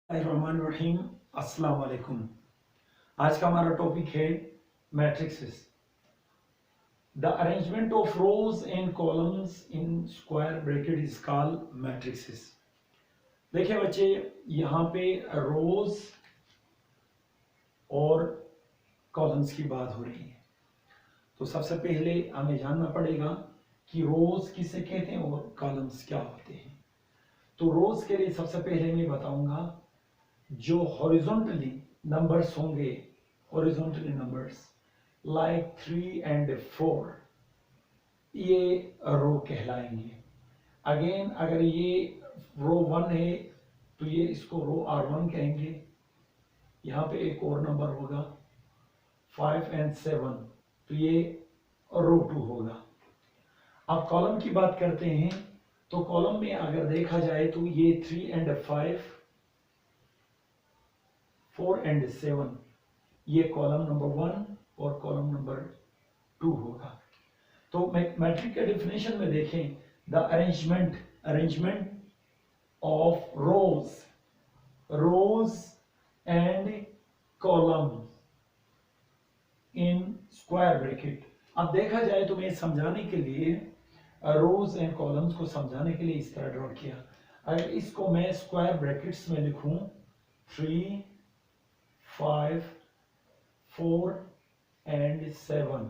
रहीम अस्सलाम वालेकुम। आज का हमारा टॉपिक है matrixes. The arrangement of rows and columns in square bracket is called matrixes. देखिए बच्चे, यहाँ पे रोज और कॉलम्स की बात हो रही है। तो सबसे पहले हमें जानना पड़ेगा कि रोज किसे कहते हैं और कॉलम्स क्या होते हैं। तो रोज के लिए सबसे पहले मैं बताऊंगा जो हॉरिजॉन्टली नंबर्स होंगे, हॉरिजॉन्टली नंबर्स लाइक 3 and 4, ये रो कहलाएंगे। अगेन अगर ये रो 1 है तो ये इसको रो R1 कहेंगे। यहाँ पे एक और नंबर होगा 5 and 7, तो ये रो 2 होगा। अब कॉलम की बात करते हैं तो कॉलम में अगर देखा जाए तो ये 3 and 5, 4 and 7, ये कॉलम नंबर 1 और कॉलम नंबर 2 होगा। तो मैट्रिक के डेफिनेशन में देखें, the arrangement of rows and column in square bracket. अब देखा जाए तो मैं समझाने के लिए रोज एंड कॉलम्स को समझाने के लिए इस तरह ड्रॉ किया। अगर इसको मैं स्क्वायर ब्रैकेट्स में लिखूं 3, 5, 4 and 7,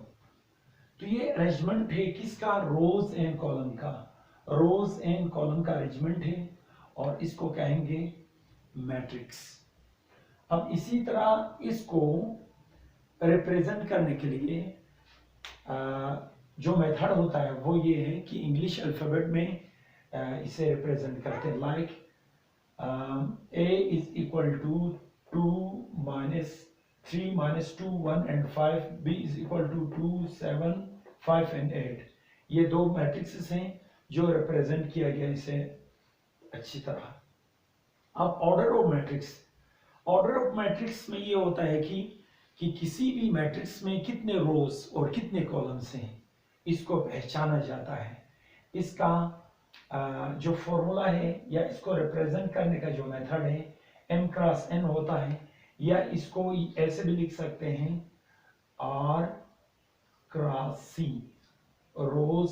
तो ये अरेंजमेंट है किसका? रोज एंड कॉलम का। रोज एंड कॉलम का अरेंजमेंट है और इसको कहेंगे मैट्रिक्स। अब इसी तरह इसको रिप्रेजेंट करने के लिए जो मेथड होता है वो ये है कि इंग्लिश अल्फाबेट में इसे रिप्रेजेंट करते हैं। Like a is equal to 2 minus 3 minus 2 1 and 5, b is equal to 2 7 5 and 8। ये दो मैट्रिक्सेस हैं जो रिप्रेजेंट किया गया इसे अच्छी तरह। अब ऑर्डर ऑफ मैट्रिक्स में ये होता है कि किसी भी मैट्रिक्स में कितने रोज और कितने कॉलम्स हैं इसको पहचाना जाता है। इसका जो फॉर्मूला है या इसको रिप्रेजेंट करने का जो मेथड है m क्रॉस n होता है, या इसको ऐसे भी लिख सकते हैं R क्रॉस C। रोज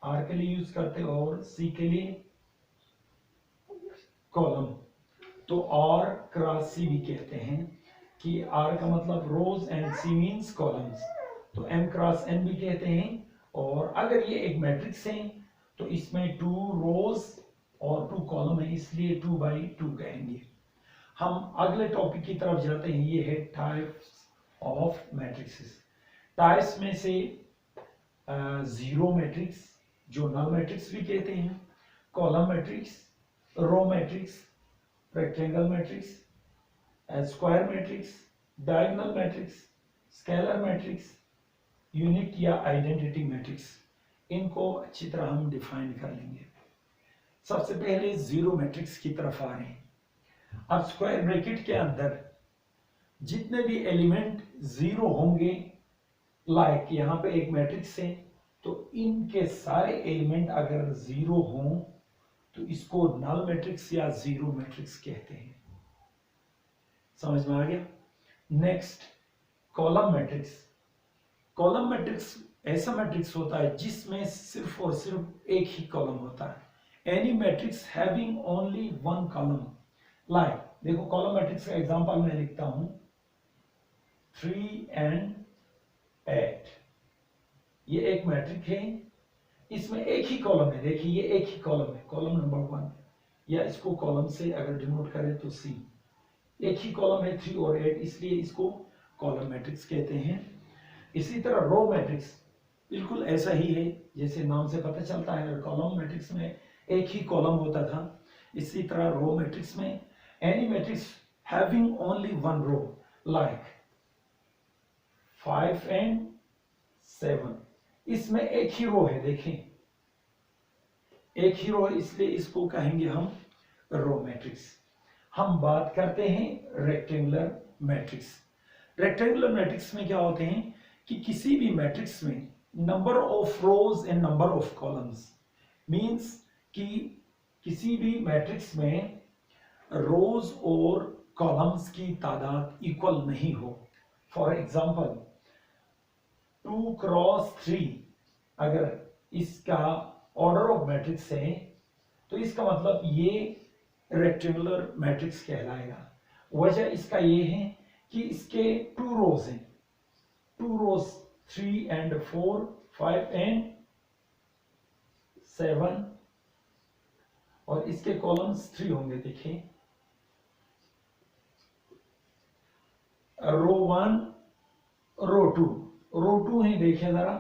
R के लिए यूज करते हैं और C के लिए कॉलम। तो R क्रॉस C भी कहते हैं कि R का मतलब रोज एंड C मींस कॉलम्स, तो M क्रॉस N भी कहते हैं। और अगर ये एक मैट्रिक्स है तो इसमें 2 रोज और 2 कॉलम है, इसलिए 2/2 कहेंगे। हम अगले टॉपिक की तरफ जाते हैं, ये है टाइप्स ऑफ मैट्रिक्सेस। टाइप्स में से जीरो मैट्रिक्स, जो नल मैट्रिक्स भी कहते हैं, column matrix, row matrix, rectangle matrix, square matrix, diagonal matrix, scalar matrix, unit या आइडेंटिटी मैट्रिक्स, इनको अच्छी तरह हम डिफाइन कर लेंगे। सबसे पहले जीरो मैट्रिक्स की तरफ आ रहे हैं। अब स्क्वायर ब्रैकेट के अंदर जितने भी एलिमेंट जीरो होंगे, लाइक यहाँ पे एक मैट्रिक्स है तो इनके सारे एलिमेंट अगर जीरो हों तो इसको नल मैट्रिक्स या जीरो मैट्रिक्स कहते हैं। समझ में आ गया? Next, column matrix. Column matrix ऐसा मैट्रिक्स होता है जिसमें सिर्फ और सिर्फ एक ही कॉलम होता है। Any matrix having only one column. Like देखो, कॉलम मैट्रिक्स का एग्जांपल मैं लिखता हूं 3 and 8। ये एक मैट्रिक है, इसमें एक ही कॉलम है। देखिए ये एक ही कॉलम है, कॉलम नंबर 1, या इसको कॉलम से अगर डिनोट करें तो C। एक ही कॉलम है 3 और 8, इसलिए इसको कॉलम मैट्रिक्स कहते हैं। इसी तरह रो मैट्रिक्स बिल्कुल ऐसा ही है, जैसे नाम से पता चलता है कॉलम मैट्रिक्स में एक ही कॉलम होता था, इसी तरह रो मैट्रिक्स में any matrix having only one row, like 5 and 7, इसमें एक ही रो है। देखें एक ही रो है, इसलिए इसको कहेंगे हम रो मैट्रिक्स। हम बात करते हैं रेक्टेंगुलर मैट्रिक्स। रेक्टेंगुलर मैट्रिक्स में क्या होते हैं कि किसी भी मैट्रिक्स में number of rows and number of columns, means कि किसी भी मैट्रिक्स में रोज और कॉलम्स की तादाद इक्वल नहीं हो। फॉर एग्जाम्पल 2 क्रॉस 3 अगर इसका ऑर्डर ऑफ मैट्रिक्स है तो इसका मतलब ये रेक्टेंगुलर मैट्रिक्स कहलाएगा। वजह इसका ये है कि इसके 2 रोज हैं, 2 रोज 3 and 4, 5 and 7 और इसके कॉलम्स 3 होंगे। देखिए रो 1 रो 2 है, देखिए जरा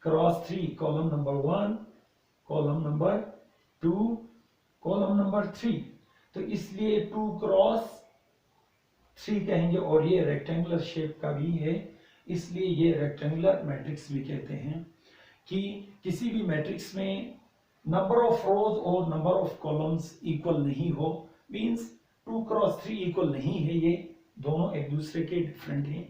cross 3 column number 1, column number 2, column number 3। तो इसलिए 2 क्रॉस 3 कहेंगे और ये रेक्टेंगुलर शेप का भी है, इसलिए ये रेक्टेंगुलर मैट्रिक्स भी कहते हैं। कि किसी भी मैट्रिक्स में नंबर ऑफ रोज और नंबर ऑफ कॉलम्स इक्वल नहीं हो, मींस 2 क्रॉस 3 इक्वल नहीं है, ये दोनों एक दूसरे के डिफरेंट हैं,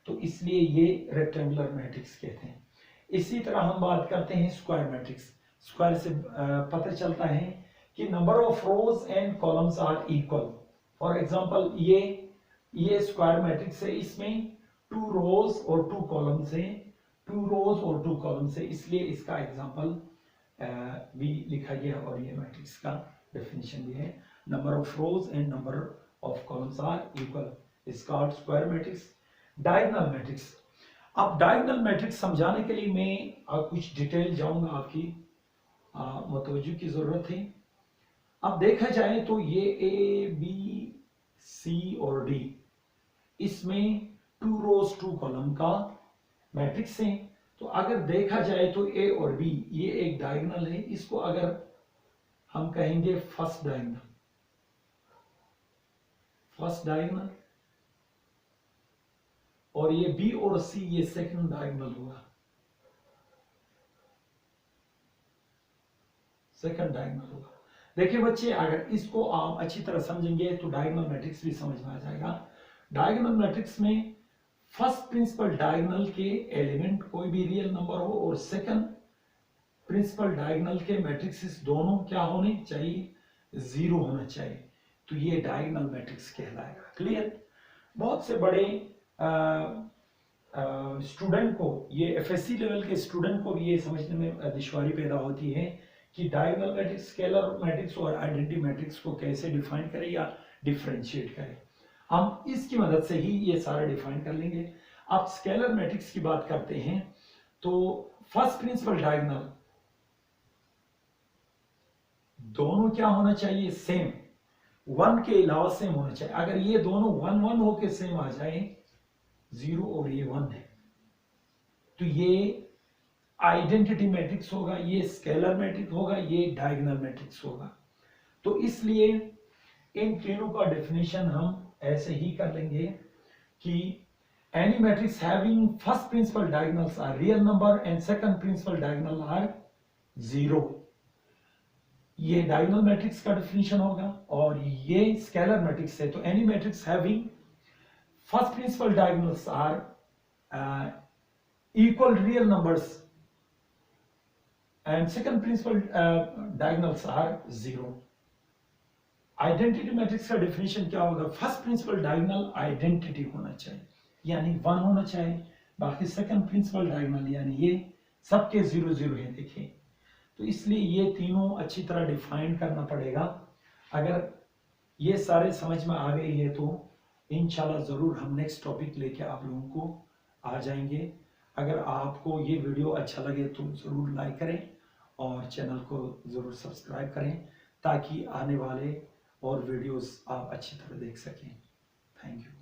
तो इसलिए ये रेक्टेंगुलर मैट्रिक्स कहते हैं। इसी तरह हम बात करते हैं स्क्वायर मैट्रिक्स। स्क्वायर से पता चलता है कि number of rows and columns are equal. For example ये स्क्वायर मैट्रिक्स है, इसमें 2 रोज और 2 कॉलम्स हैं, 2 रोज और 2 कॉलम्स है, इसलिए इसका एग्जांपल भी लिखा गया और ये मैट्रिक्स का डेफिनेशन भी है। Number of rows and number of columns are equal is called square matrix. Diagonal matrix. अब डायगोनल मैट्रिक्स समझाने के लिए मैं कुछ डिटेल जाऊंगा, आपकी मुतवज्जो की जरूरत है। अब देखा जाए तो ये ए बी सी और डी, इसमें 2 रोज 2 कॉलम का मैट्रिक्स है। तो अगर देखा जाए तो ए और बी ये एक डायगोनल है, इसको अगर हम कहेंगे फर्स्ट डायगोनल और ये बी और सी ये सेकंड डायगोनल हुआ, सेकंड डायगोनल होगा। देखिए बच्चे, अगर इसको आप अच्छी तरह समझेंगे तो डायगोनल मैट्रिक्स भी समझ में आ जाएगा। डायगोनल मैट्रिक्स में फर्स्ट प्रिंसिपल डायगोनल के एलिमेंट कोई भी रियल नंबर हो और सेकंड प्रिंसिपल डायगोनल के मैट्रिक्स दोनों क्या होने चाहिए, 0 होना चाहिए, तो ये डायगोनल मैट्रिक्स कहलाएगा। क्लियर? बहुत से बड़े स्टूडेंट को, ये एफएससी लेवल के स्टूडेंट को भी ये समझने में दुश्वारी पैदा होती है कि डायगोनल मैट्रिक्स, स्केलर मैट्रिक्स और आइडेंटिटी मैट्रिक्स को कैसे डिफाइन करें या डिफरेंशिएट करें। हम इसकी मदद से ही ये सारा डिफाइन कर लेंगे। अब स्केलर मैट्रिक्स की बात करते हैं तो फर्स्ट प्रिंसिपल डायगोनल दोनों क्या होना चाहिए, सेम, 1 के अलावा सेम होना चाहिए। अगर ये दोनों 1 1 होके सेम आ जाए, 0 और ये 1 है, तो ये आइडेंटिटी मैट्रिक्स होगा, ये स्केलर मैट्रिक्स होगा, ये डायगोनल मैट्रिक्स होगा। तो इसलिए इन तीनों का डेफिनेशन हम ऐसे ही कर लेंगे कि any matrix having first principal diagonals are real number and second principal diagonal are 0, ये डायगोनल मैट्रिक्स का डेफिनेशन होगा। और ये स्केलर मैट्रिक्स है, तो any matrix having first principal diagonals are equal real numbers and second principal diagonals are 0। Identity matrix का definition क्या होगा, फर्स्ट प्रिंसिपल डायगोनल आइडेंटिटी होना चाहिए, यानी 1 होना चाहिए, बाकी सेकंड प्रिंसिपल डायगोनल यानी ये सबके 0 0 है। देखिए, तो इसलिए ये तीनों अच्छी तरह डिफाइन करना पड़ेगा। अगर ये सारे समझ में आ गई है तो इंशाल्लाह जरूर हम नेक्स्ट टॉपिक लेके आप लोगों को आ जाएंगे। अगर आपको ये वीडियो अच्छा लगे तो जरूर लाइक करें और चैनल को जरूर सब्सक्राइब करें ताकि आने वाले और वीडियोस आप अच्छी तरह देख सकें। Thank you.